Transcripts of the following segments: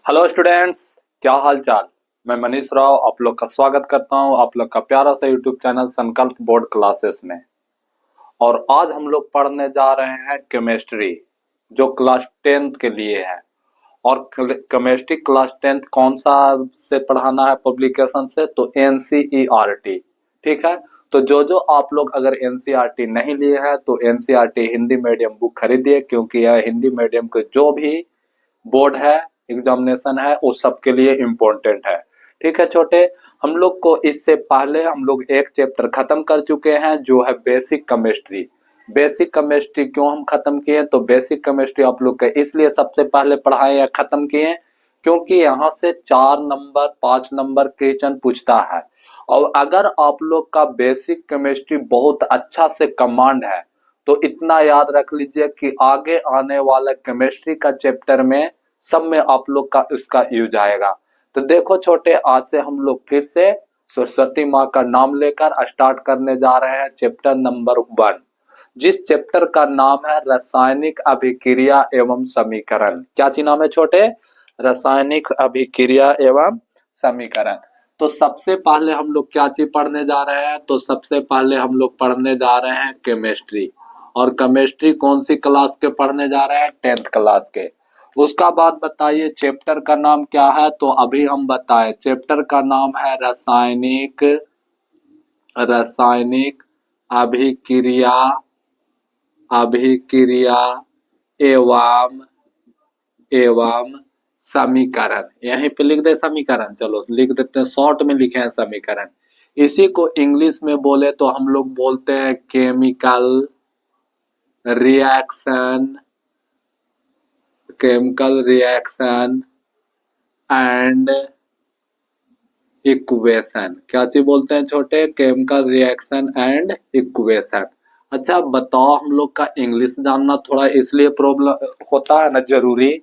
Hello students, क्या हाल चाल। मैं मनीष राव आप लोग का स्वागत करता हूं आप लोग का प्यारा सा यूट्यूब चैनल संकल्प बोर्ड क्लासेस में। और आज हम लोग पढ़ने जा रहे हैं केमिस्ट्री, जो क्लास 10th के लिए है। और केमिस्ट्री क्लास 10th कौन सा से पढ़ाना है पब्लिकेशन से, तो एनसीईआरटी। ठीक है, तो जो आप लोग अगर एनसीईआरटी नहीं लिए हैं तो एनसीईआरटी हिंदी मीडियम बुक खरीदिए, क्योंकि यह हिंदी मीडियम के जो भी बोर्ड है, एग्जामिनेशन है, उस सब के लिए इम्पोर्टेंट है। ठीक है छोटे, हम लोग को इससे पहले हम लोग एक चैप्टर खत्म कर चुके हैं जो है बेसिक केमिस्ट्री। बेसिक केमिस्ट्री क्यों हम खत्म किए, तो बेसिक केमिस्ट्री आप लोग का इसलिए सबसे पहले पढ़ाए या खत्म किए क्योंकि यहाँ से 4 नंबर 5 नंबर क्वेश्चन पूछता है। और अगर आप लोग का बेसिक केमिस्ट्री बहुत अच्छा से कमांड है तो इतना याद रख लीजिए कि आगे आने वाला केमिस्ट्री का चैप्टर में सब में आप लोग का इसका यूज आएगा। तो देखो छोटे, आज से हम लोग फिर से सरस्वती माँ का नाम लेकर स्टार्ट करने जा रहे हैं चैप्टर नंबर 1, जिस चैप्टर का नाम है रासायनिक अभिक्रिया एवं समीकरण। क्या चीज नाम है छोटे? रासायनिक अभिक्रिया एवं समीकरण। तो सबसे पहले हम लोग क्या चीज पढ़ने जा रहे हैं, तो सबसे पहले हम लोग पढ़ने जा रहे हैं केमिस्ट्री। और केमिस्ट्री कौन सी क्लास के पढ़ने जा रहे हैं? 10th क्लास के। उसका बाद बताइए चैप्टर का नाम क्या है, तो अभी हम बताएं चैप्टर का नाम है रासायनिक रासायनिक अभिक्रिया अभिक्रिया एवं एवं समीकरण। यहीं पे लिख दे समीकरण, चलो लिख देते हैं, शॉर्ट में लिखे हैं समीकरण। इसी को इंग्लिश में बोले तो हम लोग बोलते हैं केमिकल रिएक्शन एंड इक्वेशन। क्या चीज बोलते हैं छोटे? Chemical reaction and equation. अच्छा बताओ, हम लोग का इंग्लिश जानना थोड़ा इसलिए प्रॉब्लम होता है ना, जरूरी,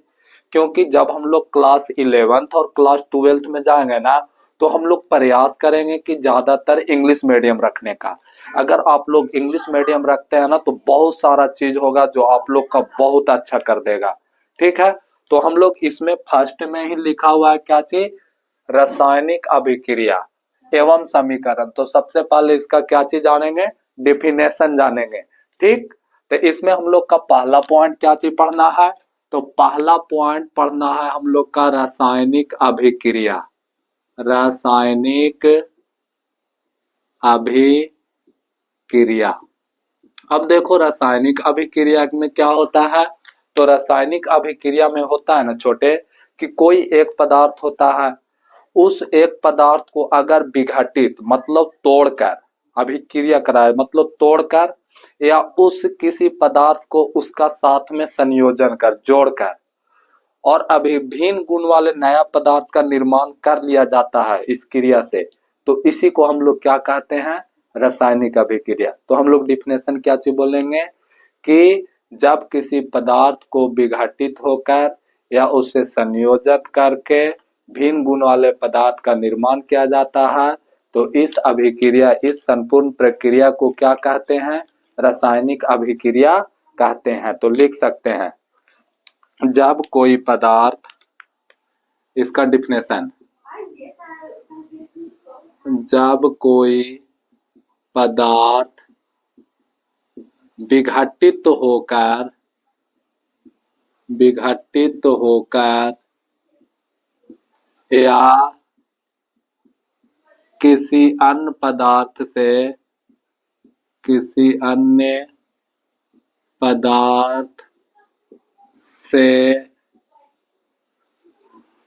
क्योंकि जब हम लोग क्लास 11th और क्लास 12th में जाएंगे ना तो हम लोग प्रयास करेंगे कि ज्यादातर इंग्लिश मीडियम रखने का। अगर आप लोग इंग्लिश मीडियम रखते हैं ना तो बहुत सारा चीज होगा जो आप लोग का बहुत अच्छा कर देगा। ठीक है, तो हम लोग इसमें फर्स्ट में ही लिखा हुआ है क्या चीज? रासायनिक अभिक्रिया एवं समीकरण। तो सबसे पहले इसका क्या चीज जानेंगे? डिफिनेशन जानेंगे। ठीक, तो इसमें हम लोग का पहला पॉइंट क्या चीज पढ़ना है, तो पहला पॉइंट पढ़ना है हम लोग का रासायनिक अभिक्रिया। रासायनिक अभिक्रिया। अब देखो रासायनिक अभिक्रिया में क्या होता है, तो रासायनिक अभिक्रिया में होता है ना छोटे कि कोई एक पदार्थ होता है, उस एक पदार्थ को अगर विघटित मतलब तोड़कर, अभिक्रिया कराए मतलब तोड़कर, या उस किसी पदार्थ को उसका साथ में संयोजन कर जोड़कर और अभी भिन्न गुण वाले नया पदार्थ का निर्माण कर लिया जाता है इस क्रिया से, तो इसी को हम लोग क्या कहते हैं? रासायनिक अभिक्रिया। तो हम लोग डिफिनेशन क्या चीज बोलेंगे कि जब किसी पदार्थ को विघटित होकर या उससे संयोजन करके भिन्न गुण वाले पदार्थ का निर्माण किया जाता है तो इस अभिक्रिया, इस संपूर्ण प्रक्रिया को क्या कहते हैं? रासायनिक अभिक्रिया कहते हैं। तो लिख सकते हैं, जब कोई पदार्थ, इसका डिफिनेशन, जब कोई पदार्थ विघटित होकर या किसी अन्य पदार्थ से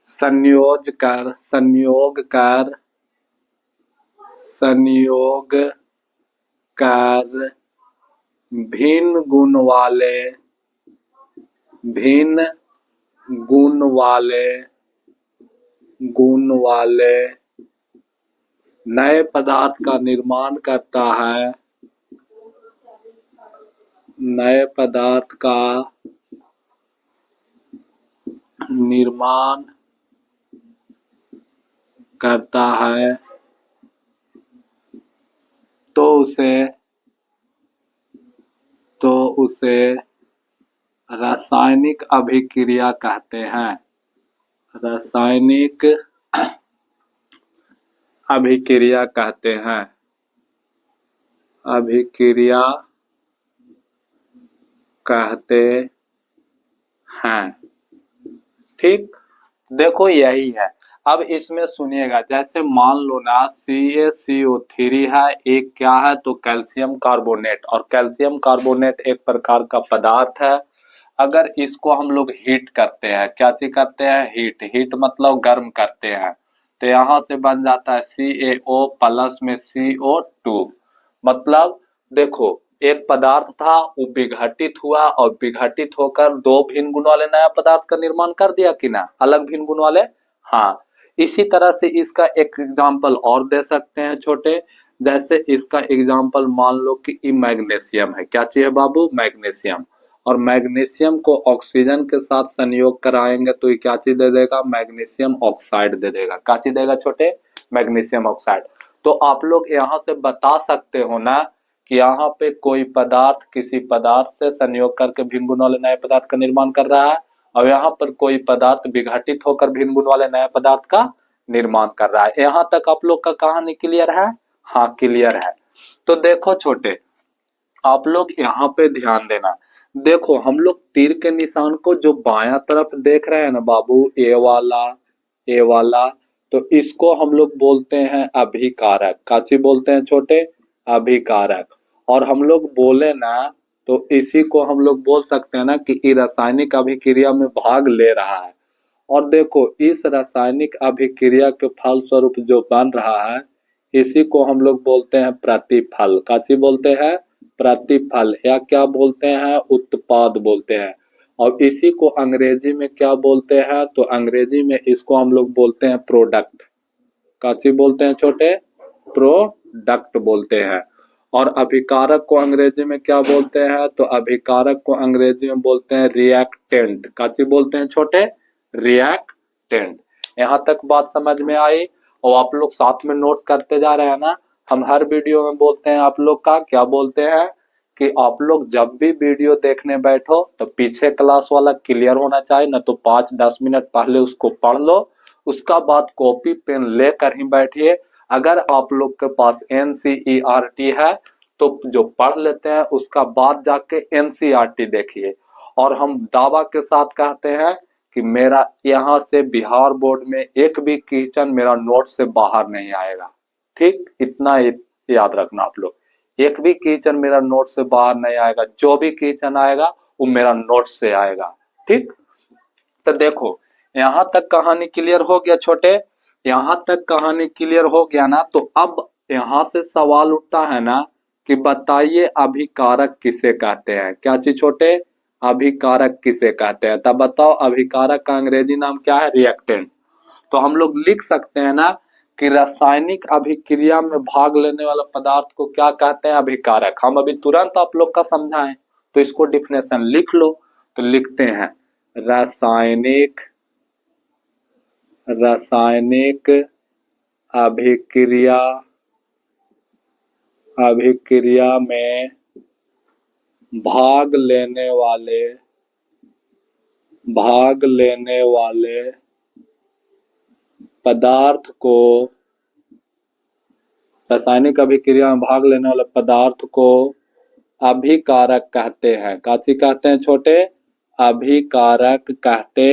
संयोग कर भिन्न गुण वाले नए पदार्थ का निर्माण करता है, नए पदार्थ का निर्माण करता है तो उसे रासायनिक अभिक्रिया कहते हैं। रासायनिक अभिक्रिया कहते हैं। अभिक्रिया कहते हैं। ठीक, देखो यही है। अब इसमें सुनिएगा, जैसे मान लो ना CaCO3 है, एक क्या है तो कैल्शियम कार्बोनेट, और कैल्शियम कार्बोनेट एक प्रकार का पदार्थ है। अगर इसको हम लोग हीट करते हैं, क्या चीज करते हैं, हीट मतलब गर्म करते हैं, तो यहाँ से बन जाता है CaO प्लस में CO2। मतलब देखो, एक पदार्थ था, वो विघटित हुआ और विघटित होकर दो भिन्न गुण वाले नया पदार्थ का निर्माण कर दिया कि ना, अलग भिन्न गुण वाले। हाँ, इसी तरह से इसका एक एग्जांपल और दे सकते हैं छोटे। जैसे इसका एग्जांपल मान लो कि मैग्नीशियम है। क्या चीज है बाबू, मैग्नीशियम। और मैग्नीशियम को ऑक्सीजन के साथ संयोग कराएंगे तो ये क्या चीज दे देगा, मैग्नीशियम ऑक्साइड दे देगा। क्या चीज देगा छोटे, मैग्नीशियम ऑक्साइड। तो आप लोग यहाँ से बता सकते हो ना कि यहाँ पे कोई पदार्थ किसी पदार्थ से संयोग करके भिन्न गुण वाले नए पदार्थ का निर्माण कर रहा है, और यहाँ पर कोई पदार्थ विघटित होकर भिन्न गुण वाले नए पदार्थ का निर्माण कर रहा है। यहाँ तक आप लोग का कहानी क्लियर है। हाँ क्लियर है। तो देखो छोटे, आप लोग यहाँ पे ध्यान देना। देखो हम लोग तीर के निशान को जो बायां तरफ देख रहे हैं ना बाबू, ए वाला, तो इसको हम लोग बोलते हैं अभिकारक। काची बोलते हैं छोटे, अभिकारक। और हम लोग बोले ना तो इसी को हम लोग बोल सकते हैं ना कि ये रासायनिक अभिक्रिया में भाग ले रहा है। और देखो इस रासायनिक अभिक्रिया के फलस्वरूप जो बन रहा है, इसी को हम लोग बोलते हैं प्रतिफल। काची बोलते हैं, प्रतिफल, या क्या बोलते हैं, उत्पाद बोलते हैं। और इसी को अंग्रेजी में क्या बोलते हैं, तो अंग्रेजी में इसको हम लोग बोलते हैं प्रोडक्ट। काची बोलते हैं छोटे, प्रोडक्ट बोलते हैं। और अभिकारक को अंग्रेजी में क्या बोलते हैं, तो अभिकारक को अंग्रेजी में बोलते हैं रिएक्टेंट। काची बोलते हैं छोटे, रिएक्टेंट। यहाँ तक बात समझ में आई। और आप लोग साथ में नोट्स करते जा रहे हैं ना। हम हर वीडियो में बोलते हैं आप लोग का, क्या बोलते हैं कि आप लोग जब भी वीडियो देखने बैठो तो पीछे क्लास वाला क्लियर होना चाहिए, ना तो 5-10 मिनट पहले उसको पढ़ लो, उसका बाद कॉपी पेन लेकर ही बैठिए। अगर आप लोग के पास NCERT है तो जो पढ़ लेते हैं उसका बाद जाके NCERT देखिए। और हम दावा के साथ कहते हैं कि मेरा यहाँ से बिहार बोर्ड में एक भी क्वेश्चन मेरा नोट से बाहर नहीं आएगा। ठीक, इतना याद रखना आप लोग, एक भी क्वेश्चन मेरा नोट से बाहर नहीं आएगा। जो भी क्वेश्चन आएगा वो मेरा नोट से आएगा। ठीक, तो देखो यहाँ तक कहानी क्लियर हो गया छोटे, यहाँ तक कहानी क्लियर हो गया ना। तो अब यहाँ से सवाल उठता है ना कि बताइए अभिकारक किसे कहते हैं। क्या चीज छोटे, अभिकारक किसे कहते हैं, तब बताओ। अभिकारक का अंग्रेजी नाम क्या है, रिएक्टेंट। तो हम लोग लिख सकते हैं ना कि रासायनिक अभिक्रिया में भाग लेने वाला पदार्थ को क्या कहते हैं, अभिकारक। हम अभी तुरंत आप लोग का समझाएं तो इसको डिफिनेशन लिख लो। तो लिखते हैं रासायनिक अभिक्रिया में भाग लेने वाले पदार्थ को, रासायनिक अभिक्रिया में भाग लेने वाले पदार्थ को अभिकारक कहते हैं। काची कहते हैं छोटे, अभिकारक कहते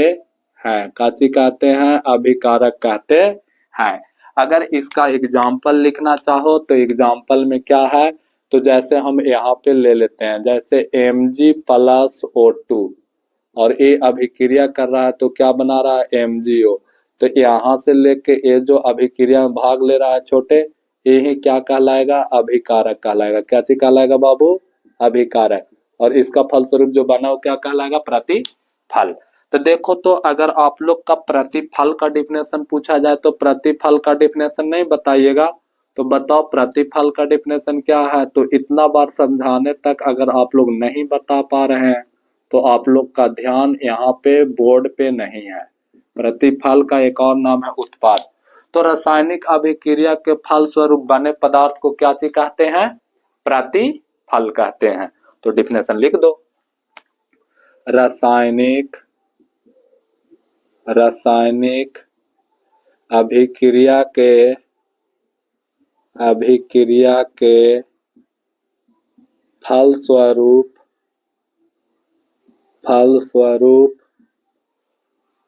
हैं। काची कहते हैं, अभिकारक कहते हैं। अगर इसका एग्जाम्पल लिखना चाहो तो एग्जाम्पल में क्या है, तो जैसे हम यहाँ पे ले लेते हैं, जैसे Mg+O2 और ये अभिक्रिया कर रहा है तो क्या बना रहा है, MgO। तो यहाँ से लेके ये जो अभिक्रिया में भाग ले रहा है छोटे, ये ही क्या कहलाएगा, अभिकारक कहलाएगा। क्या चीज कहलाएगा बाबू, अभिकारक। और इसका फलस्वरूप जो बना वो क्या कहलाएगा, प्रतिफल। तो देखो, तो अगर आप लोग का प्रतिफल का डिफिनेशन पूछा जाए तो प्रतिफल का डिफिनेशन नहीं बताइएगा, तो बताओ प्रतिफल का डिफिनेशन क्या है। तो इतना बार समझाने तक अगर आप लोग नहीं बता पा रहे हैं तो आप लोग का ध्यान यहाँ पे बोर्ड पे नहीं है। प्रतिफल का एक और नाम है उत्पाद। तो रासायनिक अभिक्रिया के फलस्वरूप बने पदार्थ को क्या चीज कहते हैं, प्रतिफल कहते हैं। तो डिफिनेशन लिख दो, रासायनिक रासायनिक अभिक्रिया के फलस्वरूप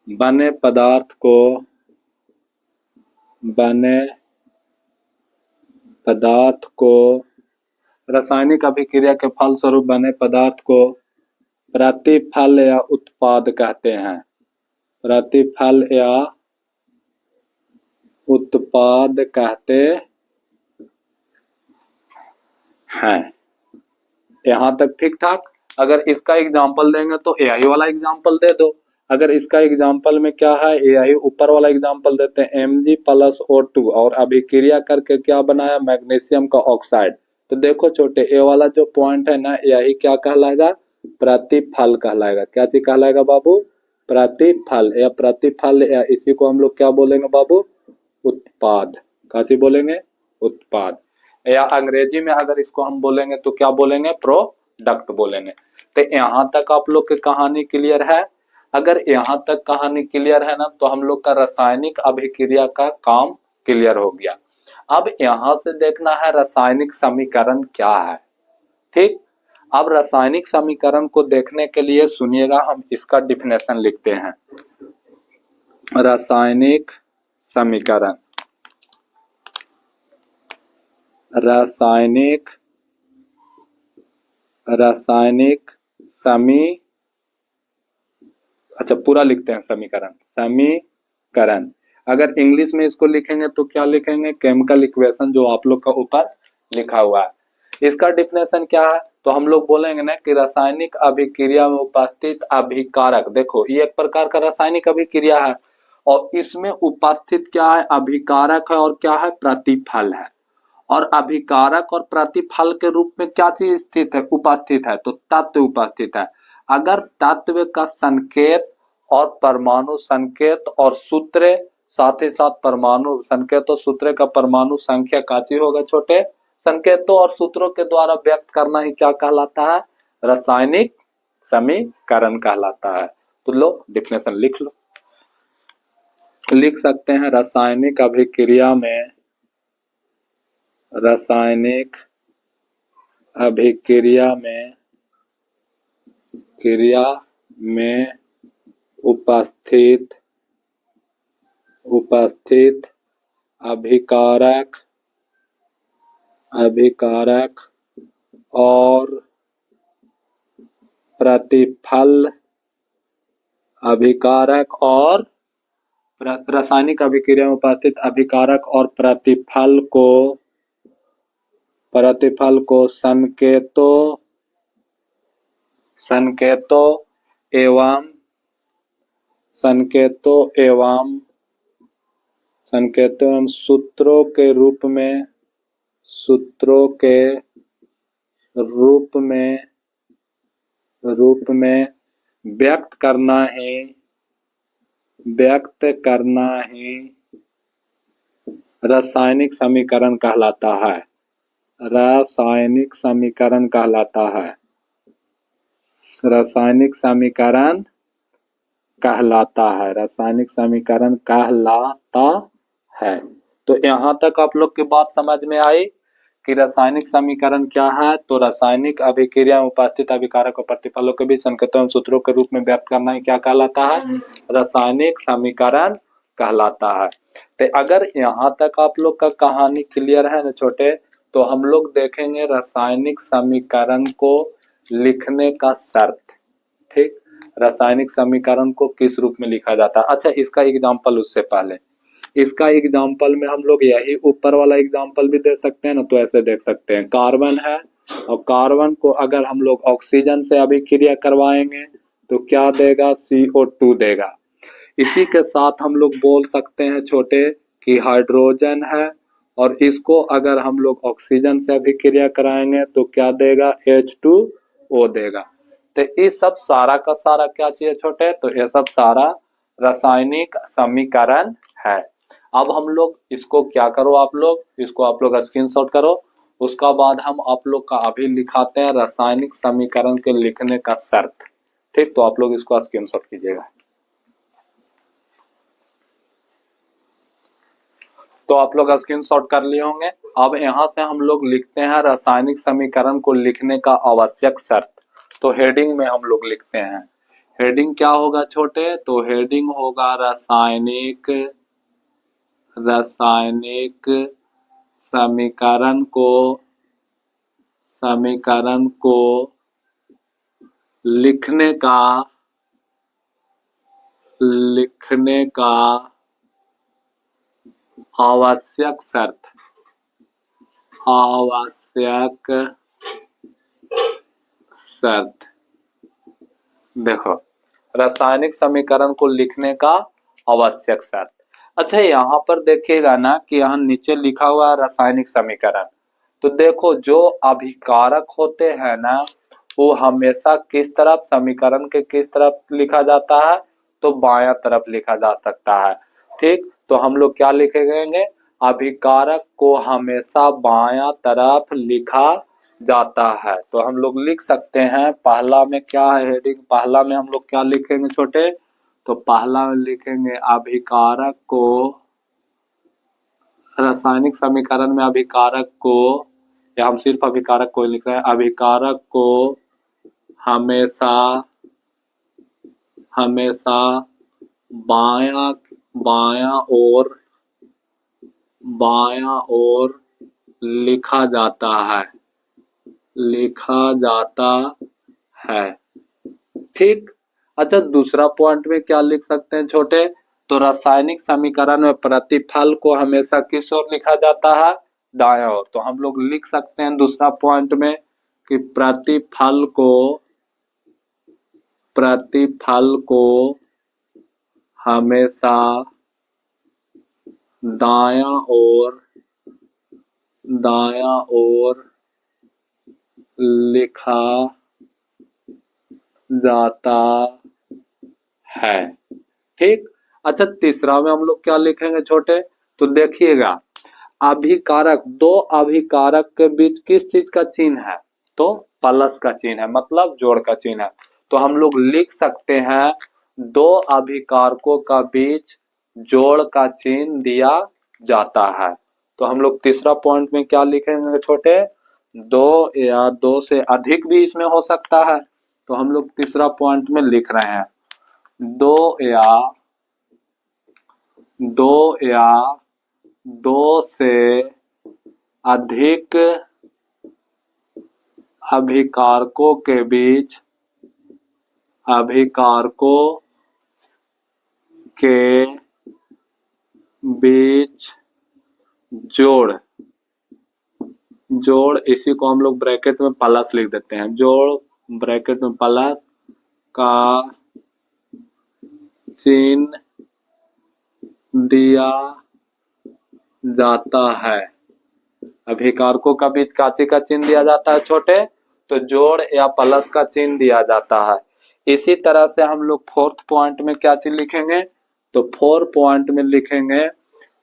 बने पदार्थ को रासायनिक अभिक्रिया के फलस्वरूप बने पदार्थ को प्रतिफल या उत्पाद कहते हैं। प्रतिफल या उत्पाद कहते हैं। यहाँ तक ठीक ठाक। अगर इसका एग्जाम्पल देंगे तो यही वाला एग्जाम्पल दे दो। अगर इसका एग्जाम्पल में क्या है, यही ऊपर वाला एग्जाम्पल देते हैं, Mg+O2 और अभिक्रिया करके क्या बनाया, मैग्नीशियम का ऑक्साइड। तो देखो छोटे, ये वाला जो पॉइंट है ना, यही क्या कहलाएगा, प्रतिफल कहलाएगा। क्या चीज कहलाएगा बाबू, प्रतिफल या प्रतिफल, या इसी को हम लोग क्या बोलेंगे बाबू, उत्पाद। क्या चीज बोलेंगे, उत्पाद। या अंग्रेजी में अगर इसको हम बोलेंगे तो क्या बोलेंगे, प्रोडक्ट बोलेंगे। तो यहाँ तक आप लोग की कहानी क्लियर है। अगर यहाँ तक कहानी क्लियर है ना, तो हम लोग का रासायनिक अभिक्रिया का काम क्लियर हो गया। अब यहाँ से देखना है रासायनिक समीकरण क्या है। ठीक, अब रासायनिक समीकरण को देखने के लिए सुनिएगा, हम इसका डिफिनेशन लिखते हैं। रासायनिक समीकरण, रासायनिक अच्छा पूरा लिखते हैं समीकरण। अगर इंग्लिश में इसको लिखेंगे तो क्या लिखेंगे, केमिकल इक्वेशन, जो आप लोग का ऊपर लिखा हुआ है। इसका डिफिनेशन क्या है, तो हम लोग बोलेंगे ना कि रासायनिक अभिक्रिया में उपस्थित अभिकारक। देखो ये एक प्रकार का रासायनिक अभिक्रिया है और इसमें उपस्थित क्या है, अभिकारक है और क्या है, प्रतिफल है। और अभिकारक और प्रतिफल के रूप में क्या चीज स्थित है, उपस्थित है, तो तत्व उपस्थित है। अगर तत्व का संकेत और परमाणु संकेत और सूत्र, साथ ही साथ परमाणु संकेत और सूत्र का परमाणु संख्या का चीज होगा छोटे, संकेतों और सूत्रों के द्वारा व्यक्त करना ही क्या कहलाता है, रासायनिक समीकरण कहलाता है। तो लो डिफिनेशन लिख लो, लिख सकते हैं रासायनिक अभिक्रिया में, रासायनिक अभिक्रिया में उपस्थित अभिकारक और प्रतिफल, अभिकारक और रासायनिक अभिक्रिया में उपस्थित अभिकारक और प्रतिफल को संकेतों एवं सूत्रों के रूप में व्यक्त करना ही रासायनिक समीकरण कहलाता है। रासायनिक समीकरण कहलाता है। रासायनिक समीकरण कहलाता है। रासायनिक समीकरण कहलाता है। तो यहाँ तक आप लोग की बात समझ में आई कि रासायनिक समीकरण क्या है। तो रासायनिक अभिक्रिया में उपस्थित अभिकारक और प्रतिफलों के बीच संकेतों एवं सूत्रों के रूप में व्यक्त करना ही क्या कहलाता है, रासायनिक समीकरण कहलाता है। तो अगर यहाँ तक आप लोग का कहानी क्लियर है ना छोटे, तो हम लोग देखेंगे रासायनिक समीकरण को लिखने का शर्त। ठीक, रासायनिक समीकरण को किस रूप में लिखा जाता है। अच्छा इसका एग्जाम्पल, उससे पहले इसका एग्जाम्पल में हम लोग यही ऊपर वाला एग्जाम्पल भी दे सकते हैं ना। तो ऐसे देख सकते हैं, कार्बन है और कार्बन को अगर हम लोग ऑक्सीजन से अभिक्रिया करवाएंगे तो क्या देगा, CO2 देगा। इसी के साथ हम लोग बोल सकते हैं छोटे कि हाइड्रोजन है और इसको अगर हम लोग ऑक्सीजन से अभिक्रिया कराएंगे तो क्या देगा, H2O देगा। तो ये सब सारा का सारा क्या चाहिए छोटे, तो ये सब सारा रासायनिक समीकरण है। अब हम लोग इसको क्या करो, आप लोग इसको आप लोग स्क्रीनशॉट करो। उसका बाद हम आप लोग का अभी लिखाते हैं रासायनिक समीकरण के लिखने का शर्त। ठीक, तो आप लोग इसको स्क्रीनशॉट कीजिएगा। तो आप लोग स्क्रीनशॉट कर लिए होंगे। अब यहाँ से हम लोग लिखते हैं रासायनिक समीकरण को लिखने का आवश्यक शर्त। तो हेडिंग में हम लोग लिखते हैं, हेडिंग क्या होगा छोटे, तो हेडिंग होगा रासायनिक समीकरण को लिखने का आवश्यक शर्त। देखो, रासायनिक समीकरण को लिखने का आवश्यक शर्त। अच्छा, यहाँ पर देखिएगा ना कि यहाँ नीचे लिखा हुआ है रासायनिक समीकरण। तो देखो, जो अभिकारक होते हैं ना, वो हमेशा किस तरफ, समीकरण के किस तरफ लिखा जाता है, तो बायां तरफ लिखा जा सकता है। ठीक, तो हम लोग क्या लिखेंगे, अभिकारक को हमेशा बायां तरफ लिखा जाता है। तो हम लोग लिख सकते हैं, पहला में क्या है हेडिंग, पहला में हम लोग क्या लिखेंगे छोटे, तो पहला में लिखेंगे अभिकारक को, रासायनिक समीकरण में अभिकारक को, या हम सिर्फ अभिकारक को लिख रहे हैं, अभिकारक को हमेशा बायां ओर लिखा जाता है। ठीक। अच्छा, दूसरा पॉइंट में क्या लिख सकते हैं छोटे, तो रासायनिक समीकरण में प्रतिफल को हमेशा किस ओर लिखा जाता है, दाएं ओर। तो हम लोग लिख सकते हैं दूसरा पॉइंट में कि प्रतिफल को हमेशा दायां ओर लिखा जाता है। ठीक। अच्छा, तीसरा में हम लोग क्या लिखेंगे छोटे, तो देखिएगा, अभिकारक, दो अभिकारक के बीच किस चीज का चिन्ह है, तो प्लस का चिन्ह है, मतलब जोड़ का चिन्ह है। तो हम लोग लिख सकते हैं, दो अभिकारकों का बीच जोड़ का चिन्ह दिया जाता है। तो हम लोग तीसरा पॉइंट में क्या लिखेंगे छोटे, दो या दो से अधिक भी इसमें हो सकता है। तो हम लोग तीसरा पॉइंट में लिख रहे हैं, दो से अधिक अभिकारकों के बीच जोड़, इसी को हम लोग ब्रैकेट में प्लस लिख देते हैं, जोड़ ब्रैकेट में प्लस का चिन्ह दिया जाता है। अभिकारकों का बीच काची का चिन्ह दिया जाता है छोटे, तो जोड़ या प्लस का चिन्ह दिया जाता है। इसी तरह से हम लोग फोर्थ पॉइंट में क्या चीज लिखेंगे, तो फोर्थ पॉइंट में लिखेंगे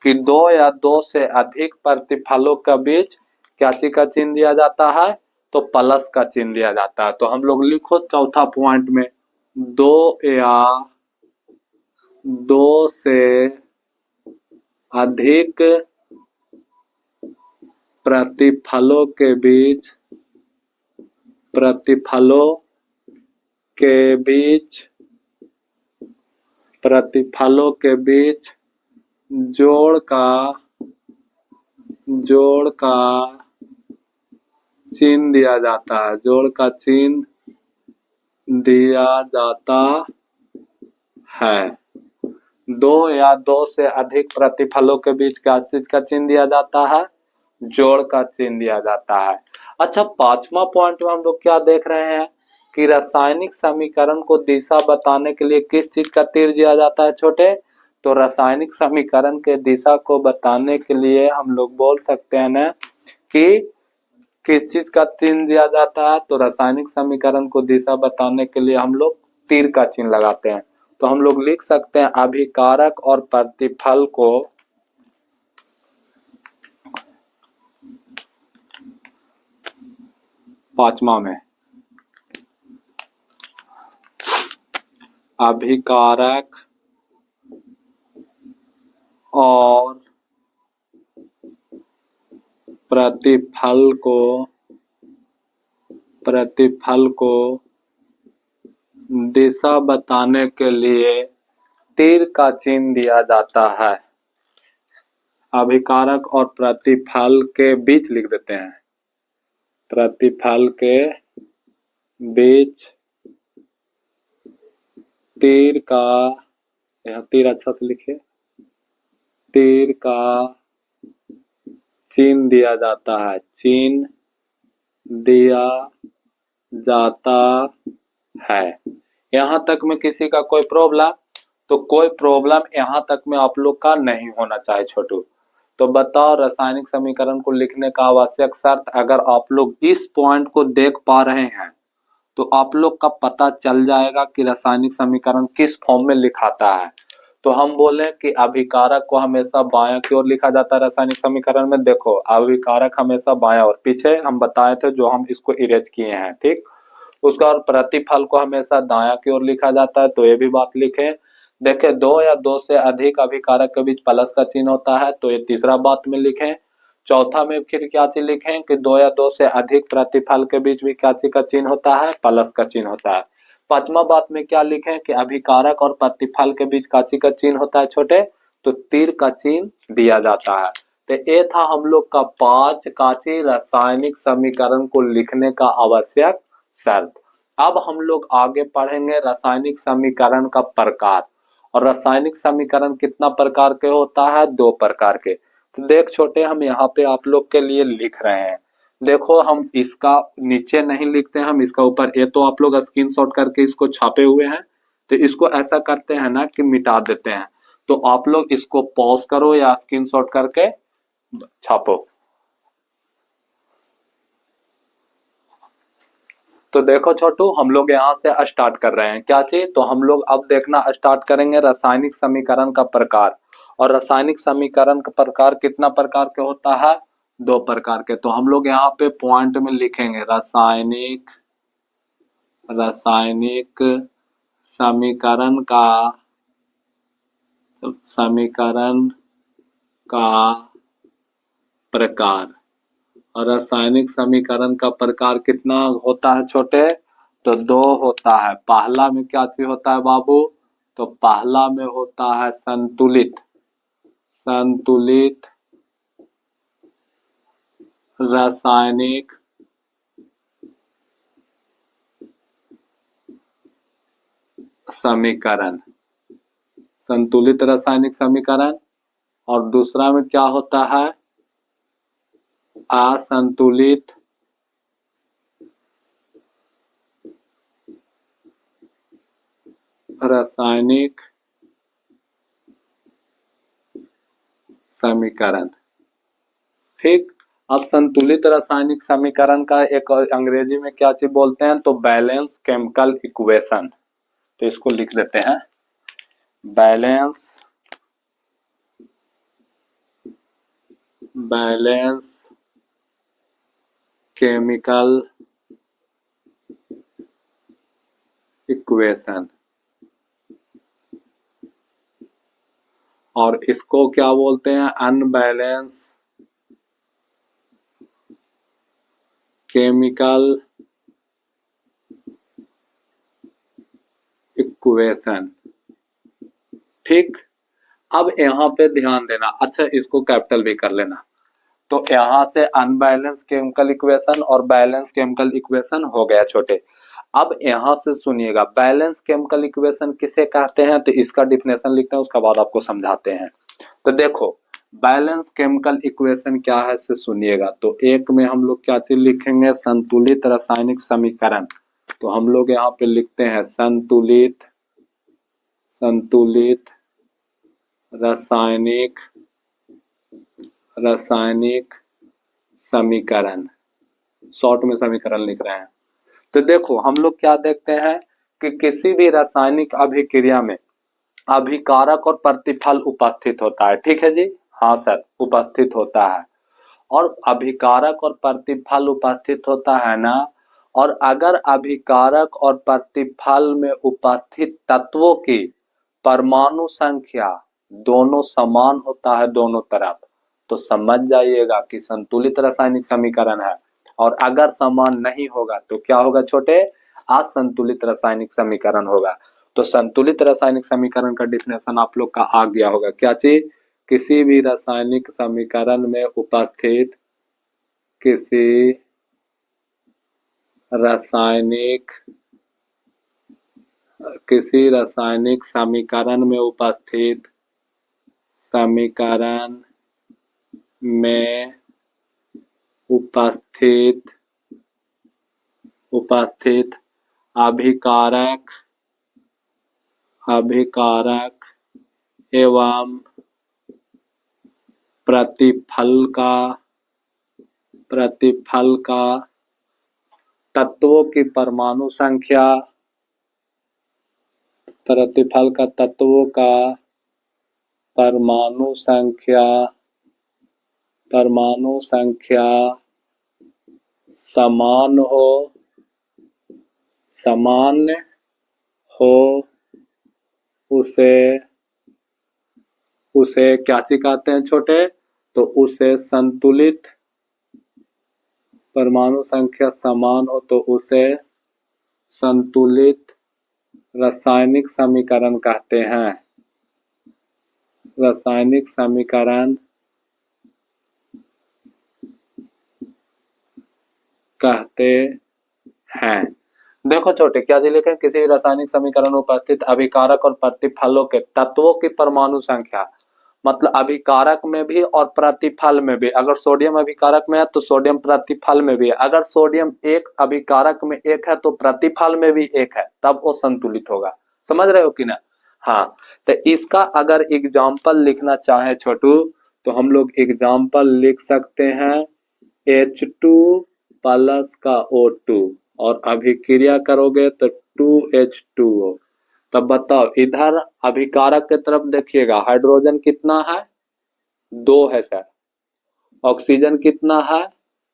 कि दो या दो से अधिक प्रतिफलों के बीच क्या चीज का चिन्ह दिया जाता है, तो प्लस का चिन्ह दिया जाता है। तो हम लोग लिखो चौथा पॉइंट में, दो या दो से अधिक प्रतिफलों के बीच जोड़ का चिन्ह दिया जाता है, जोड़ का चिन्ह दिया जाता है। दो या दो से अधिक प्रतिफलों के बीच क्या चीज का चिन्ह दिया जाता है, जोड़ का चिन्ह दिया जाता है। अच्छा, पांचवा पॉइंट में हम लोग क्या देख रहे हैं कि रासायनिक समीकरण को दिशा बताने के लिए किस चीज का तीर दिया जाता है छोटे, तो रासायनिक समीकरण के दिशा को बताने के लिए हम लोग बोल सकते हैं ना कि किस चीज का चिन्ह दिया जाता है, तो रासायनिक समीकरण को दिशा बताने के लिए हम लोग तीर का चिन्ह लगाते हैं। तो हम लोग लिख सकते हैं, अभिकारक और प्रतिफल को पांचवा में, अभिकारक और प्रतिफल को दिशा बताने के लिए तीर का चिन्ह दिया जाता है। अभिकारक और प्रतिफल के बीच लिख देते हैं, प्रतिफल के बीच तीर का, यहाँ तीर अच्छा से लिखिए, तीर का चिन्ह दिया जाता है, चिन्ह दिया जाता है। यहाँ तक में किसी का कोई प्रॉब्लम? तो कोई प्रॉब्लम यहाँ तक में आप लोग का नहीं होना चाहिए छोटू। तो बताओ रासायनिक समीकरण को लिखने का आवश्यक शर्त, अगर आप लोग इस पॉइंट को देख पा रहे हैं तो आप लोग का पता चल जाएगा कि रासायनिक समीकरण किस फॉर्म में लिखाता है। तो हम बोले कि अभिकारक को हमेशा बायां की ओर लिखा जाता है रासायनिक समीकरण में। देखो अभिकारक हमेशा बायां ओर, पीछे हम बताए थे जो हम इसको इरेज किए हैं, ठीक। उसका और प्रतिफल को हमेशा दायां की ओर लिखा जाता है, तो ये भी बात लिखे। देखे दो या दो से अधिक अभिकारक के बीच प्लस का चिन्ह होता है, तो ये तीसरा बात में लिखे। चौथा में फिर क्या चीज लिखें कि दो या दो से अधिक प्रतिफल के बीच भी क्या चीज का चिन्ह होता है, प्लस का चिन्ह होता है। पांचवा बात में क्या लिखें कि अभिकारक और प्रतिफल के बीच का चीज का चिन्ह होता है छोटे, तो तीर का चिन्ह दिया जाता है। तो ये था हम लोग का 5 काची रासायनिक समीकरण को लिखने का आवश्यक शर्त। अब हम लोग आगे पढ़ेंगे रासायनिक समीकरण का प्रकार। और रासायनिक समीकरण कितना प्रकार के होता है? 2 प्रकार के। तो देख छोटे, हम यहाँ पे आप लोग के लिए लिख रहे हैं। देखो हम इसका नीचे नहीं लिखते हैं, हम इसका ऊपर, ये तो आप लोग स्क्रीनशॉट करके इसको छापे हुए हैं, तो इसको ऐसा करते हैं ना कि मिटा देते हैं। तो आप लोग इसको पॉज करो या स्क्रीनशॉट करके छापो। तो देखो छोटू, हम लोग यहाँ से स्टार्ट कर रहे हैं क्या चीज, तो हम लोग अब देखना स्टार्ट करेंगे रासायनिक समीकरण का प्रकार। और रासायनिक समीकरण का प्रकार कितना प्रकार के होता है? 2 प्रकार के। तो हम लोग यहाँ पे पॉइंट में लिखेंगे रासायनिक समीकरण का प्रकार। और रासायनिक समीकरण का प्रकार कितना होता है छोटे? तो 2 होता है। पहला में क्या चीज होता है बाबू? तो पहला में होता है संतुलित रासायनिक समीकरण, संतुलित रासायनिक समीकरण। और दूसरा में क्या होता है? असंतुलित रासायनिक समीकरण, ठीक। अब संतुलित रासायनिक समीकरण का एक अंग्रेजी में क्या चीज बोलते हैं? तो बैलेंस केमिकल इक्वेशन। तो इसको लिख देते हैं, बैलेंस केमिकल इक्वेशन। और इसको क्या बोलते हैं? अनबैलेंस केमिकल इक्वेशन, ठीक। अब यहाँ पे ध्यान देना, अच्छा इसको कैपिटल भी कर लेना। तो यहाँ से अनबैलेंस केमिकल इक्वेशन और बैलेंस केमिकल इक्वेशन हो गया छोटे। अब यहाँ से सुनिएगा, बैलेंस केमिकल इक्वेशन किसे कहते हैं, तो इसका डिफिनेशन लिखते हैं, उसके बाद आपको समझाते हैं। तो देखो बैलेंस केमिकल इक्वेशन क्या है से सुनिएगा। तो एक में हम लोग क्या चीज लिखेंगे? संतुलित रासायनिक समीकरण। तो हम लोग यहाँ पे लिखते हैं संतुलित रासायनिक समीकरण, शॉर्ट में समीकरण लिख रहे हैं। तो देखो हम लोग क्या देखते हैं कि किसी भी रासायनिक अभिक्रिया में अभिकारक और प्रतिफल उपस्थित होता है, ठीक है जी? हाँ सर, उपस्थित होता है। और अभिकारक और प्रतिफल उपस्थित होता है ना, और अगर अभिकारक और प्रतिफल में उपस्थित तत्वों की परमाणु संख्या दोनों समान होता है दोनों तरफ, तो समझ जाइएगा कि संतुलित रासायनिक समीकरण है। और अगर समान नहीं होगा तो क्या होगा छोटे, असंतुलित रासायनिक समीकरण होगा। तो संतुलित रासायनिक समीकरण का डिफिनेशन आप लोग का आ गया होगा। क्या चीज, किसी भी रासायनिक समीकरण में उपस्थित किसी रासायनिक समीकरण में उपस्थित अभिकारक एवं प्रतिफल का तत्वों की परमाणु संख्या समान हो उसे क्या कहते हैं छोटे, तो उसे संतुलित, परमाणु संख्या समान हो तो उसे संतुलित रासायनिक समीकरण कहते हैं। रासायनिक समीकरण कहते हैं। देखो छोटे, क्या जी लिखे, किसी भी रासायनिक समीकरण में उपस्थित अभिकारक और प्रतिफलों के तत्वों की परमाणु संख्या, मतलब अभिकारक में भी और प्रतिफल में भी। अगर सोडियम अभिकारक में है तो सोडियम प्रतिफल में भी है। अगर सोडियम एक अभिकारक में एक है तो प्रतिफल में भी एक है, तब वो संतुलित होगा। समझ रहे हो कि ना? हाँ, तो इसका अगर एग्जाम्पल लिखना चाहे छोटू, तो हम लोग एग्जाम्पल लिख सकते हैं H2 प्लस का O2, और अभिक्रिया करोगे तो 2H2O। तब बताओ, इधर अभिकारक की तरफ देखिएगा, हाइड्रोजन कितना है, 2 है सर। ऑक्सीजन कितना है,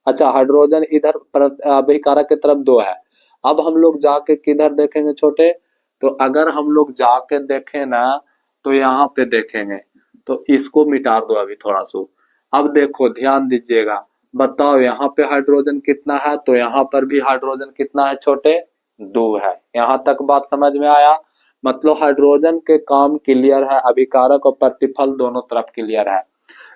अच्छा हाइड्रोजन इधर अभिकारक की तरफ 2 है। अब हम लोग जाके किधर देखेंगे छोटे, तो अगर हम लोग जाके देखें ना, तो यहाँ पे देखेंगे, तो इसको मिटा दो अभी थोड़ा सा। अब देखो ध्यान दीजिएगा, बताओ यहाँ पे हाइड्रोजन कितना है, तो यहाँ पर भी हाइड्रोजन कितना है छोटे, 2 है। यहाँ तक बात समझ में आया? मतलब हाइड्रोजन के काम क्लियर है, अभिकारक और प्रतिफल दोनों तरफ क्लियर है।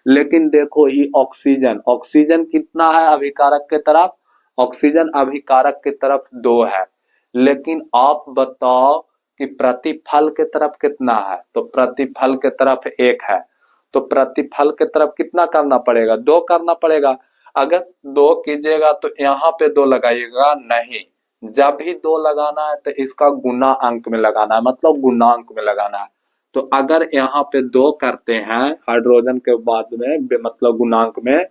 लेकिन देखो ये ऑक्सीजन कितना है अभिकारक के तरफ, ऑक्सीजन अभिकारक की तरफ 2 है। लेकिन आप बताओ कि प्रतिफल के तरफ कितना है, तो प्रतिफल के तरफ 1 है। तो प्रतिफल के तरफ कितना करना पड़ेगा, 2 करना पड़ेगा। अगर 2 कीजिएगा तो यहाँ पे 2 लगाइएगा नहीं, जब भी 2 लगाना है तो इसका गुना अंक में लगाना है, मतलब गुणांक में लगाना है। तो अगर यहाँ पे 2 करते हैं हाइड्रोजन के बाद में, मतलब गुणांक में,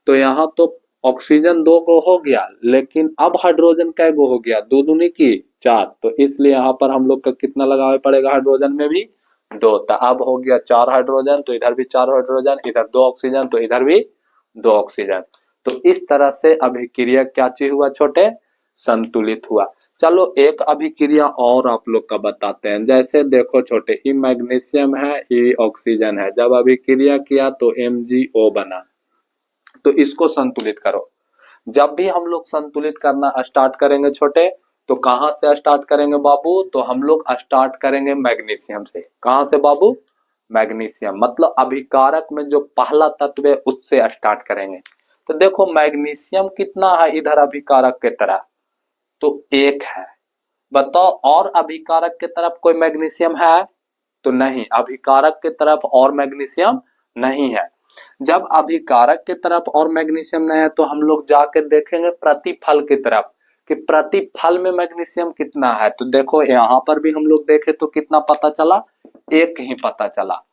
तो यहाँ तो ऑक्सीजन 2 को हो गया, लेकिन अब हाइड्रोजन कै गो हो गया, 2 दूनी की 4। तो इसलिए यहाँ पर हम लोग का कितना लगाना पड़ेगा, हाइड्रोजन में भी 2। तो अब हो गया 4 हाइड्रोजन, तो इधर भी 4 हाइड्रोजन, इधर 2 ऑक्सीजन, तो इधर भी 2 ऑक्सीजन। तो इस तरह से अभिक्रिया क्या चीज हुआ छोटे, संतुलित हुआ। चलो एक अभिक्रिया और आप लोग का बताते हैं। जैसे देखो छोटे, ये मैग्नीशियम है, ये ऑक्सीजन है, जब अभिक्रिया किया तो MgO बना। तो इसको संतुलित करो। जब भी हम लोग संतुलित करना स्टार्ट करेंगे छोटे, तो कहां से स्टार्ट करेंगे बाबू, तो हम लोग स्टार्ट करेंगे मैग्नीशियम से। कहां से बाबू, मैग्नीशियम, मतलब अभिकारक में जो पहला तत्व है उससे स्टार्ट करेंगे। तो देखो मैग्नीशियम कितना है इधर अभिकारक के तरह, तो 1 है। बताओ और अभिकारक के तरफ कोई मैग्नीशियम है, तो नहीं, अभिकारक के तरफ और मैग्नीशियम नहीं है। जब अभिकारक के तरफ और मैग्नीशियम नहीं है तो हम लोग जाके देखेंगे प्रतिफल की तरफ कि प्रतिफल में मैग्नीशियम कितना है। तो देखो यहाँ पर भी हम लोग देखे तो कितना पता चला, 1 ही पता चला।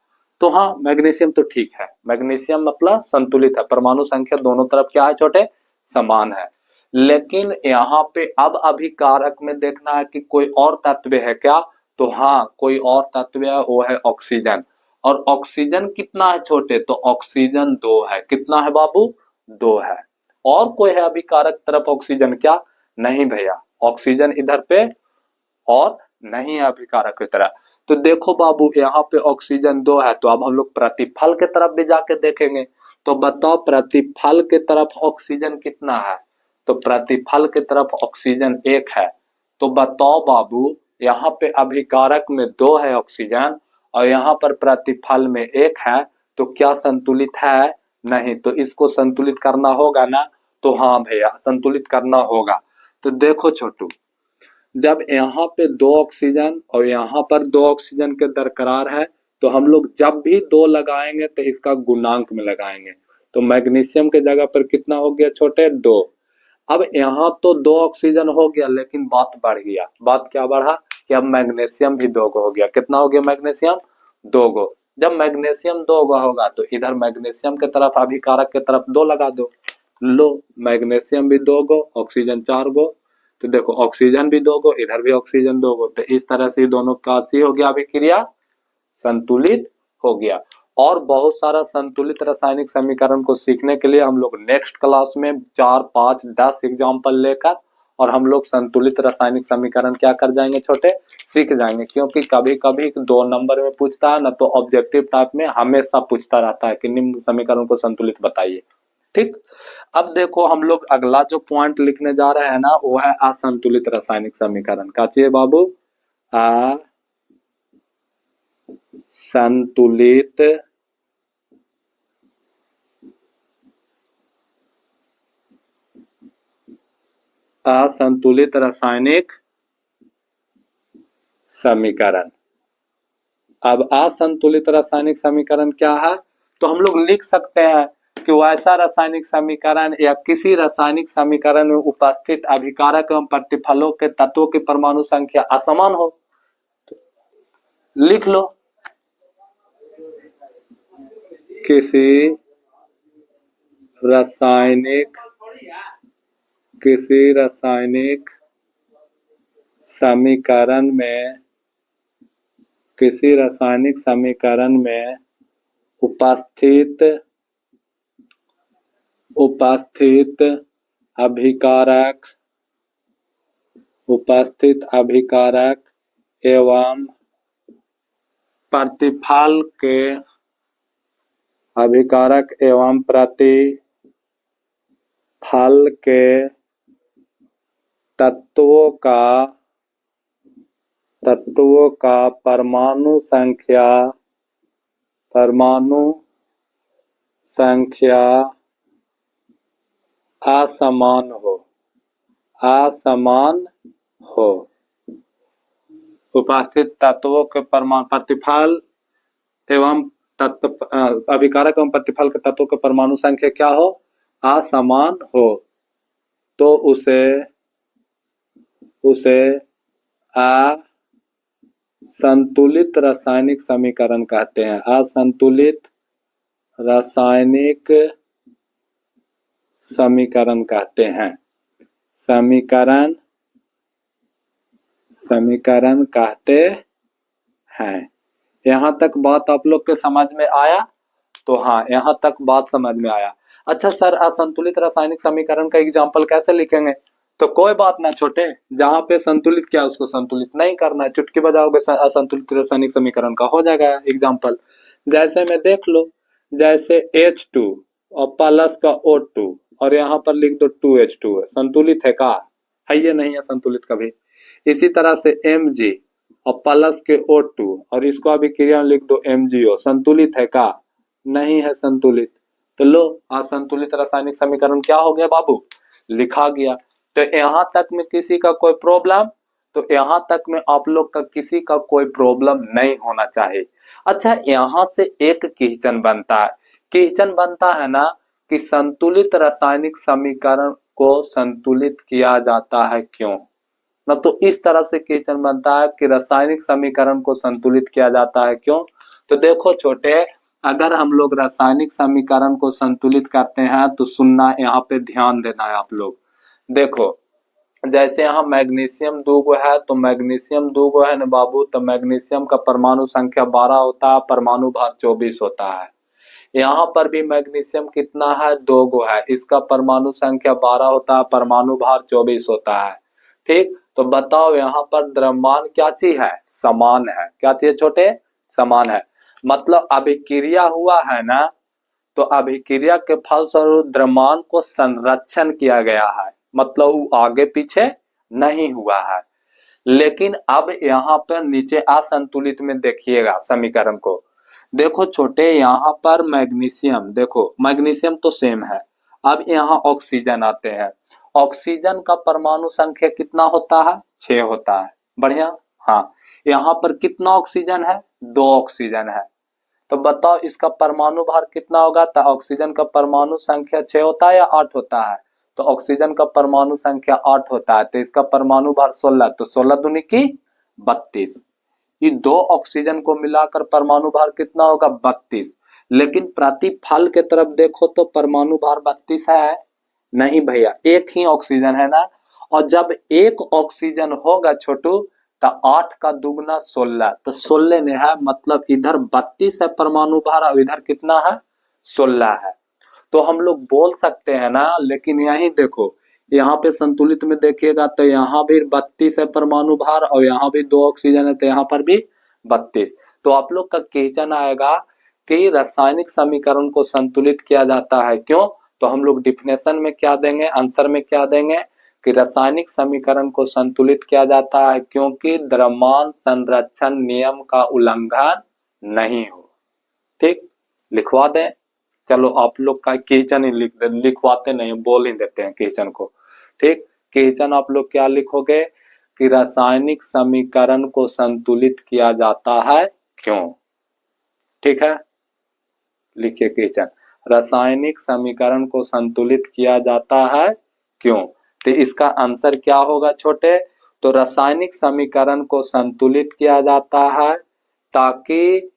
तो हाँ, मैग्नीशियम तो ठीक है, मैग्नीशियम मतलब संतुलित है, परमाणु संख्या दोनों तरफ क्या है छोटे, समान है। लेकिन यहाँ पे अब अभिकारक में देखना है कि कोई और तत्व है क्या, तो हाँ कोई और तत्व है, वो है ऑक्सीजन। और ऑक्सीजन कितना है छोटे, तो ऑक्सीजन 2 है। कितना है बाबू, 2 है। और कोई है अभिकारक तरफ ऑक्सीजन क्या, नहीं भैया, ऑक्सीजन इधर पे और नहीं है अभिकारक की तरह। तो देखो बाबू यहाँ पे ऑक्सीजन 2 है, तो अब हम लोग प्रतिफल के तरफ भी जाके देखेंगे। तो बताओ प्रतिफल की तरफ ऑक्सीजन कितना है? तो प्रतिफल की तरफ ऑक्सीजन 1 है। तो बताओ बाबू, यहाँ पे अभिकारक में 2 है ऑक्सीजन और यहाँ पर प्रतिफल में 1 है, तो क्या संतुलित है? नहीं। तो इसको संतुलित करना होगा ना? तो हाँ भैया, संतुलित करना होगा। तो देखो छोटू, जब यहाँ पे 2 ऑक्सीजन और यहाँ पर 2 ऑक्सीजन के दरकरार है, तो हम लोग जब भी 2 लगाएंगे तो इसका गुणांक में लगाएंगे। तो मैग्नीशियम के जगह पर कितना हो गया छोटे? 2। अब यहाँ तो 2 ऑक्सीजन हो गया, लेकिन बात बढ़ गया। बात क्या बढ़ा कि अब मैग्नीशियम भी 2 गो हो गया। कितना हो गया मैग्नीशियम? 2 गो। जब मैग्नीशियम 2 गो होगा तो इधर मैग्नीशियम के तरफ अभिकारक के तरफ 2 लगा दो। लो, मैग्नीशियम भी 2 गो, ऑक्सीजन 4 गो। तो देखो, ऑक्सीजन भी 2 गो, इधर भी ऑक्सीजन 2 गो। तो इस तरह से दोनों का हो गया अभिक्रिया, संतुलित हो गया। और बहुत सारा संतुलित रासायनिक समीकरण को सीखने के लिए हम लोग नेक्स्ट क्लास में 4, 5, 10 एग्जाम्पल लेकर और हम लोग संतुलित रासायनिक समीकरण क्या कर जाएंगे छोटे? सीख जाएंगे। क्योंकि कभी कभी 2 नंबर में पूछता है ना, तो ऑब्जेक्टिव टाइप में हमेशा पूछता रहता है कि निम्न समीकरण को संतुलित बताइए। ठीक। अब देखो, हम लोग अगला जो पॉइंट लिखने जा रहे हैं ना, वो है असंतुलित रासायनिक समीकरण। का चाहिए बाबू? असंतुलित रासायनिक समीकरण। अब असंतुलित रासायनिक समीकरण क्या है? तो हम लोग लिख सकते हैं कि वैसा रासायनिक समीकरण या किसी रासायनिक समीकरण में उपस्थित अभिकारक एवं प्रतिफलों के तत्वों की परमाणु संख्या असमान हो। लिख लो, किसी रासायनिक समीकरण में उपस्थित अभिकारक एवं प्रतिफल के तत्वों का परमाणु संख्या असमान हो। उपस्थित तत्वों के परमाणु प्रतिफल एवं अभिकारक एवं प्रतिफल के तत्वों के परमाणु संख्या क्या हो? असमान हो। तो उसे असंतुलित रासायनिक समीकरण कहते हैं। असंतुलित रासायनिक समीकरण कहते हैं। समीकरण कहते हैं। यहाँ तक बात आप लोग के समझ में आया? तो हाँ, यहाँ तक बात समझ में आया। अच्छा सर, असंतुलित रासायनिक समीकरण का एग्जाम्पल कैसे लिखेंगे? तो कोई बात ना छोटे, जहां पे संतुलित क्या उसको संतुलित नहीं करना है, चुटकी बजाओगे असंतुलित रासायनिक समीकरण का हो जाएगा एग्जाम्पल। जैसे में देख लो, जैसे H2 और प्लस का O2 और यहाँ पर लिख दो 2H2 है, संतुलित है का? है ये नहीं है संतुलित कभी। इसी तरह से Mg और प्लस के O2 और इसको अभिक्रिया लिख दो MgO, संतुलित है का? नहीं है संतुलित। तो लो, असंतुलित रासायनिक समीकरण क्या हो गया बाबू? लिखा गया। तो यहाँ तक में किसी का कोई प्रॉब्लम? तो यहाँ तक में आप लोग का किसी का कोई प्रॉब्लम नहीं होना चाहिए। अच्छा, यहाँ से एक क्वेश्चन बनता है ना कि संतुलित रासायनिक समीकरण को संतुलित किया जाता है क्यों? ना तो इस तरह से क्वेश्चन बनता है कि रासायनिक समीकरण को संतुलित किया जाता है क्यों? तो देखो छोटे, अगर हम लोग रासायनिक समीकरण को संतुलित करते हैं तो सुनना, यहाँ पे ध्यान देना है आप लोग। देखो, जैसे यहाँ मैग्नीशियम 2 गो है, तो मैग्नीशियम 2 गो है ना बाबू, तो मैग्नीशियम का परमाणु संख्या 12 होता है, परमाणु भार 24 होता है। यहाँ पर भी मैग्नीशियम कितना है? 2 गो है, इसका परमाणु संख्या 12 होता है, परमाणु भार 24 होता है। ठीक। तो बताओ, यहाँ पर द्रव्यमान क्या चीज है? समान है। क्या चीज छोटे? समान है। मतलब अभिक्रिया हुआ है ना, तो अभिक्रिया के फलस्वरूप द्रव्यमान को संरक्षण किया गया है, मतलब वो आगे पीछे नहीं हुआ है। लेकिन अब यहाँ पर नीचे असंतुलित में देखिएगा समीकरण को, देखो छोटे, यहाँ पर मैग्नीशियम, देखो मैग्नीशियम तो सेम है। अब यहाँ ऑक्सीजन आते हैं, ऑक्सीजन का परमाणु संख्या कितना होता है? 6 होता है। बढ़िया। हाँ, यहाँ पर कितना ऑक्सीजन है? 2 ऑक्सीजन है। तो बताओ इसका परमाणु भार कितना होगा? तो ऑक्सीजन का परमाणु संख्या 6 होता है या 8 होता है? तो ऑक्सीजन का परमाणु संख्या 8 होता है, तो इसका परमाणु भार 16, तो 16 दूनी की 32। ये 2 ऑक्सीजन को मिलाकर परमाणु भार कितना होगा? 32। लेकिन प्रतिफल के तरफ देखो तो परमाणु भार 32 है? नहीं भैया, एक ही ऑक्सीजन है ना। और जब एक ऑक्सीजन होगा छोटू, तो 8 का दुगना 16, तो 16 ने है, मतलब इधर 32 है परमाणु भार और इधर कितना है? 16 है। तो हम लोग बोल सकते हैं ना, लेकिन यही देखो, यहाँ पे संतुलित में देखिएगा तो यहाँ भी 32 है परमाणु भार और यहाँ भी 2 ऑक्सीजन है, तो यहाँ पर भी 32। तो आप लोग का क्वेश्चन आएगा कि रासायनिक समीकरण को संतुलित किया जाता है क्यों? तो हम लोग डिफिनेशन में क्या देंगे, आंसर में क्या देंगे कि रासायनिक समीकरण को संतुलित किया जाता है क्योंकि द्रव्यमान संरक्षण नियम का उल्लंघन नहीं हो। ठीक, लिखवा दें। चलो आप लोग का क्वेश्चन ही लिखवाते नहीं, बोल ही देते हैं क्वेश्चन को। ठीक, क्वेश्चन आप लोग क्या लिखोगे कि रासायनिक समीकरण को संतुलित किया जाता है क्यों? ठीक है, लिखिए क्वेश्चन, रासायनिक समीकरण को संतुलित किया जाता है क्यों? तो इसका आंसर क्या होगा छोटे? तो रासायनिक समीकरण को संतुलित किया जाता है ताकि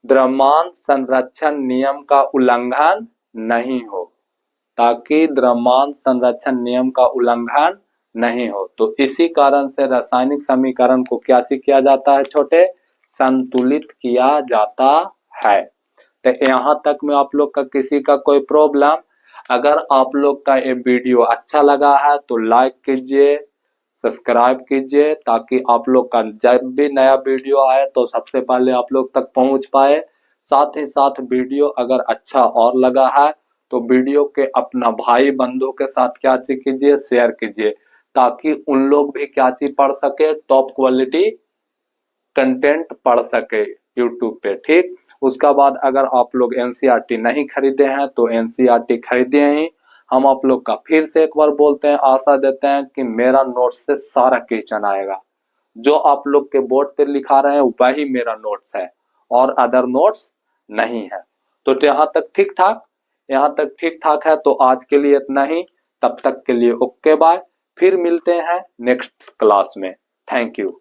द्रव्यमान संरक्षण नियम का उल्लंघन नहीं हो, ताकि द्रव्यमान संरक्षण नियम का उल्लंघन नहीं हो। तो इसी कारण से रासायनिक समीकरण को क्या किया जाता है छोटे? संतुलित किया जाता है। तो यहाँ तक में आप लोग का किसी का कोई प्रॉब्लम? अगर आप लोग का ये वीडियो अच्छा लगा है तो लाइक कीजिए, सब्सक्राइब कीजिए, ताकि आप लोग का जब भी नया वीडियो आए तो सबसे पहले आप लोग तक पहुंच पाए। साथ ही साथ वीडियो अगर अच्छा और लगा है तो वीडियो के अपना भाई बंधु के साथ क्या कीजिए, शेयर कीजिए, ताकि उन लोग भी क्या पढ़ सके, टॉप क्वालिटी कंटेंट पढ़ सके यूट्यूब पे। ठीक, उसका बाद अगर आप लोग एनसीईआरटी नहीं खरीदे हैं तो एनसीईआरटी खरीदे ही। हम आप लोग का फिर से एक बार बोलते हैं, आशा देते हैं कि मेरा नोट्स से सारा क्वेश्चन आएगा, जो आप लोग के बोर्ड पे लिखा रहे हैं वही मेरा नोट्स है और अदर नोट्स नहीं है। तो यहाँ तक ठीक ठाक, यहाँ तक ठीक ठाक है। तो आज के लिए इतना ही, तब तक के लिए ओके बाय, फिर मिलते हैं नेक्स्ट क्लास में। Thank you.